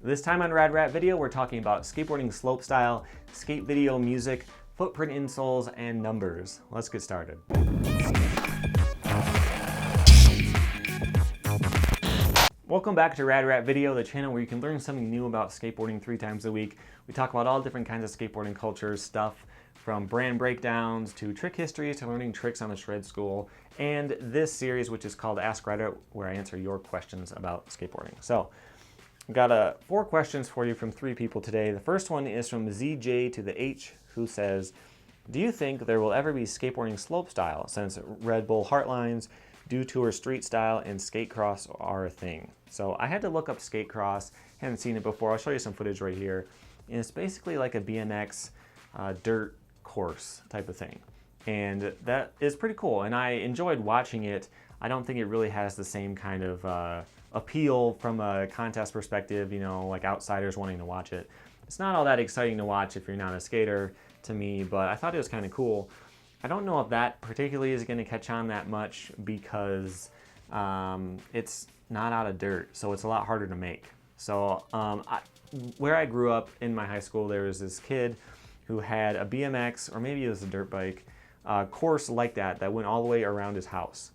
This time on Rad Rat Video, we're talking about skateboarding slope style, skate video music, footprint insoles, and numbers. Let's get started. Welcome back to Rad Rat Video, the channel where you can learn something new about skateboarding 3 times a week. We talk about all different kinds of skateboarding cultures, stuff from brand breakdowns to trick histories to learning tricks on the shred school, and this series, which is called Ask Reddit, where I answer your questions about skateboarding. So, I've got 4 questions for you from 3 people today. The first one is from ZJ to the H, who says, do you think there will ever be skateboarding slope style since Red Bull Heartlines, Dew Tour street style, and skatecross are a thing? So I had to look up skatecross, hadn't seen it before. I'll show you some footage right here. And it's basically like a BMX dirt course type of thing. And that is pretty cool, and I enjoyed watching it. I don't think it really has the same kind of appeal from a contest perspective, you know, like outsiders wanting to watch it. It's not all that exciting to watch if you're not a skater to me, but I thought it was kind of cool. I don't know if that particularly is going to catch on that much because it's not out of dirt, so it's a lot harder to make. So where I grew up in my high school, there was this kid who had a BMX, or maybe it was a dirt bike, course like that went all the way around his house.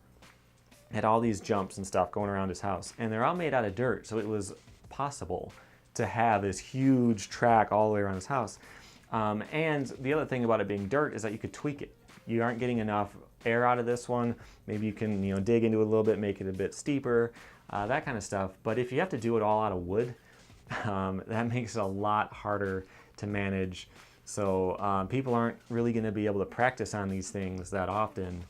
Had all these jumps and stuff going around his house, and they're all made out of dirt, so it was possible to have this huge track all the way around his house. And the other thing about it being dirt is that you could tweak it. You aren't getting enough air out of this one. Maybe you can, dig into it a little bit, make it a bit steeper, that kind of stuff. But if you have to do it all out of wood, that makes it a lot harder to manage. So people aren't really going to be able to practice on these things that often.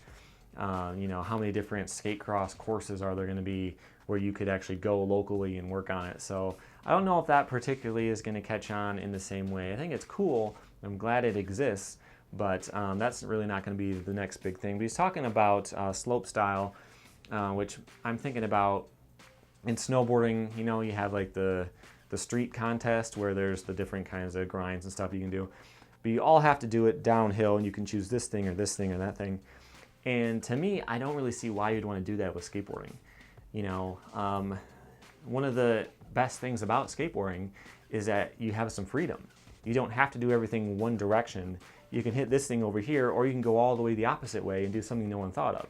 How many different skatecross courses are there going to be where you could actually go locally and work on it? So I don't know if that particularly is going to catch on in the same way. I think it's cool. I'm glad it exists, but that's really not going to be the next big thing. But he's talking about slope style, which I'm thinking about in snowboarding. You have like the street contest where there's the different kinds of grinds and stuff you can do. But you all have to do it downhill, and you can choose this thing or that thing. And to me, I don't really see why you'd want to do that with skateboarding. One of the best things about skateboarding is that you have some freedom. You don't have to do everything one direction. You can hit this thing over here, or you can go all the way the opposite way and do something no one thought of.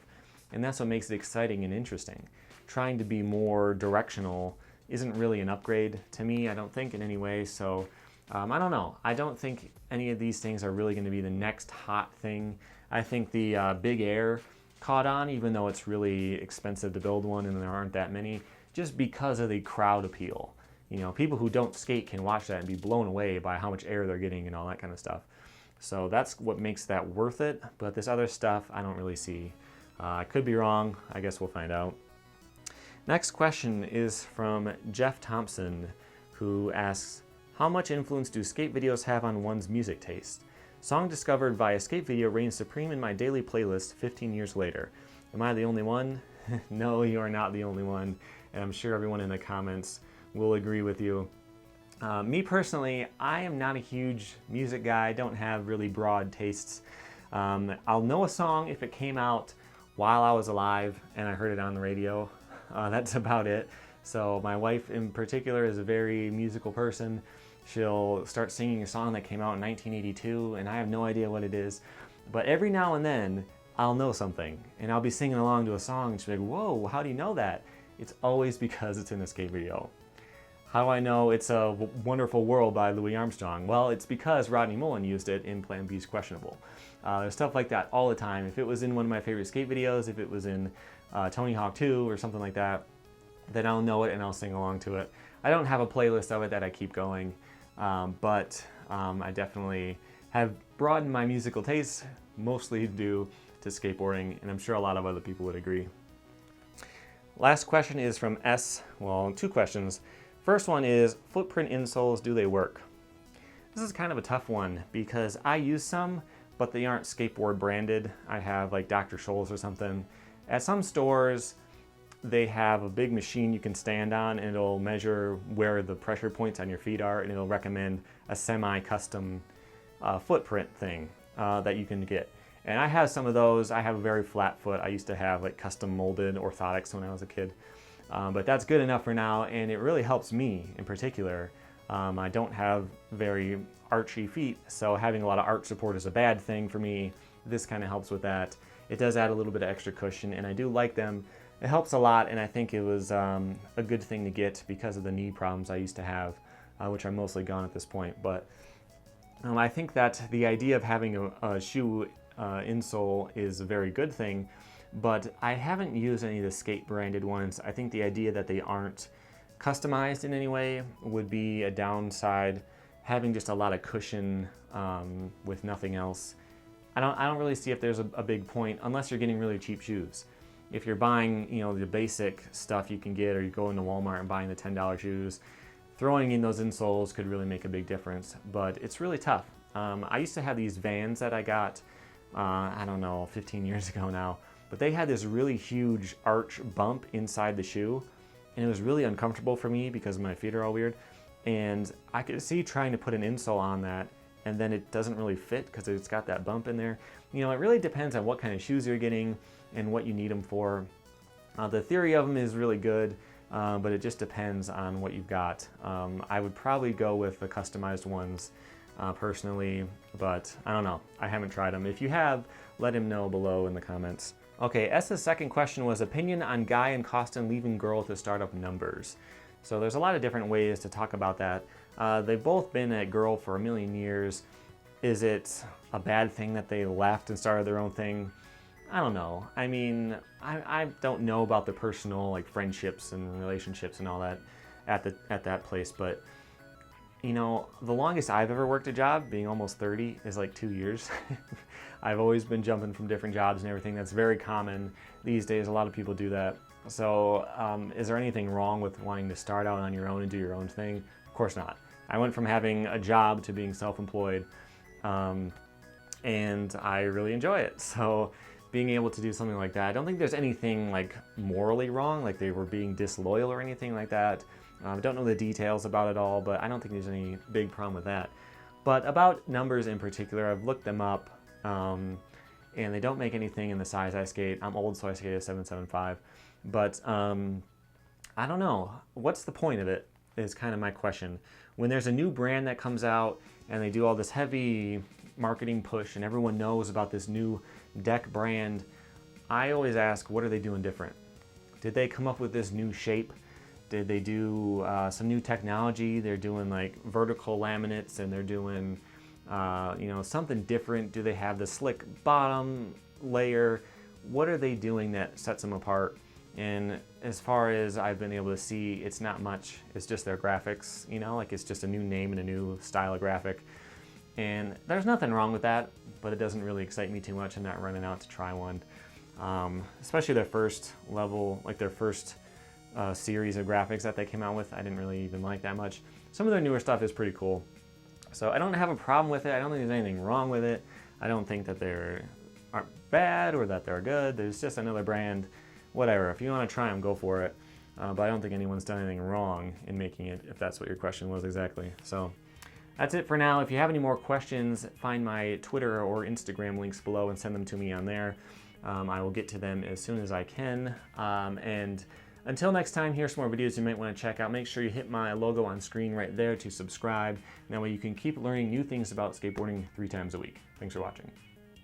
And that's what makes it exciting and interesting. Trying to be more directional isn't really an upgrade to me, I don't think, in any way. So I don't know. I don't think any of these things are really going to be the next hot thing. I think the Big Air caught on, even though it's really expensive to build one and there aren't that many, just because of the crowd appeal. People who don't skate can watch that and be blown away by how much air they're getting and all that kind of stuff. So that's what makes that worth it. But this other stuff, I don't really see. I could be wrong. I guess we'll find out. Next question is from Jeff Thompson, who asks, how much influence do skate videos have on one's music taste? Song discovered via skate video reigns supreme in my daily playlist 15 years later. Am I the only one? No, you are not the only one, and I'm sure everyone in the comments will agree with you. Me personally, I am not a huge music guy. I don't have really broad tastes. I'll know a song if it came out while I was alive and I heard it on the radio. That's about it. So my wife in particular is a very musical person. She'll start singing a song that came out in 1982, and I have no idea what it is. But every now and then, I'll know something, and I'll be singing along to a song, and she'll be like, whoa, how do you know that? It's always because it's in a skate video. How do I know it's a Wonderful World by Louis Armstrong? Well, it's because Rodney Mullen used it in Plan B's Questionable. There's stuff like that all the time. If it was in one of my favorite skate videos, if it was in Tony Hawk 2 or something like that, then I'll know it and I'll sing along to it. I don't have a playlist of it that I keep going. But I definitely have broadened my musical tastes, mostly due to skateboarding, and I'm sure a lot of other people would agree. Last question is from S. Well, 2 questions. First one is, footprint insoles, do they work? This is kind of a tough one because I use some, but they aren't skateboard branded. I have like Dr. Scholl's or something. At some stores, they have a big machine you can stand on, and it'll measure where the pressure points on your feet are, and it'll recommend a semi-custom footprint thing that you can get. And I have some of those. I have a very flat foot. I used to have like custom molded orthotics when I was a kid. But that's good enough for now, and it really helps me in particular. I don't have very archy feet, so having a lot of arch support is a bad thing for me. This kind of helps with that. It does add a little bit of extra cushion, and I do like them. It helps a lot, and I think it was a good thing to get because of the knee problems I used to have, which are mostly gone at this point. But I think that the idea of having a shoe insole is a very good thing, but I haven't used any of the skate branded ones. I think the idea that they aren't customized in any way would be a downside. Having just a lot of cushion with nothing else, I don't really see if there's a big point unless you're getting really cheap shoes. If you're buying, you know, the basic stuff you can get, or you go into Walmart and buying the $10 shoes, throwing in those insoles could really make a big difference, but it's really tough. I used to have these Vans that I got, I don't know, 15 years ago now, but they had this really huge arch bump inside the shoe, and it was really uncomfortable for me because my feet are all weird, and I could see trying to put an insole on that, and then it doesn't really fit because it's got that bump in there. You know, it really depends on what kind of shoes you're getting and what you need them for. The theory of them is really good, but it just depends on what you've got. I would probably go with the customized ones personally, but I don't know. I haven't tried them. If you have, let him know below in the comments. Okay, S's second question was opinion on Guy and Costin leaving girl to start up Numbers. So there's a lot of different ways to talk about that. They've both been at Girl for a million years. Is it a bad thing that they left and started their own thing? I don't know. I mean, I don't know about the personal like friendships and relationships and all that at that place, but you know, the longest I've ever worked a job, being almost 30, is like 2 years. I've always been jumping from different jobs and everything. That's very common these days. A lot of people do that. So is there anything wrong with wanting to start out on your own and do your own thing? Of course not. I went from having a job to being self-employed, and I really enjoy it. So being able to do something like that, I don't think there's anything like morally wrong, like they were being disloyal or anything like that. I don't know the details about it all, but I don't think there's any big problem with that. But about Numbers in particular, I've looked them up, and they don't make anything in the size I skate. I'm old, so I skate a 775. But I don't know. What's the point of it is kind of my question. When there's a new brand that comes out and they do all this heavy marketing push and everyone knows about this new deck brand, I always ask, what are they doing different? Did they come up with this new shape? Did they do some new technology? They're doing like vertical laminates and they're doing you know, something different. Do they have the slick bottom layer? What are they doing that sets them apart? And as far as I've been able to see, it's not much. It's just their graphics, you know, like it's just a new name and a new style of graphic. And there's nothing wrong with that, but it doesn't really excite me too much. I'm not running out to try one. Especially their first level, like their first series of graphics that they came out with, I didn't really even like that much. Some of their newer stuff is pretty cool. So I don't have a problem with it. I don't think there's anything wrong with it. I don't think that they aren't bad or that they're good. There's just another brand. Whatever, if you want to try them, go for it. But I don't think anyone's done anything wrong in making it, if that's what your question was exactly. So that's it for now. If you have any more questions, find my Twitter or Instagram links below and send them to me on there. I will get to them as soon as I can. And until next time, here's some more videos you might want to check out. Make sure you hit my logo on screen right there to subscribe. That way you can keep learning new things about skateboarding 3 times a week. Thanks for watching.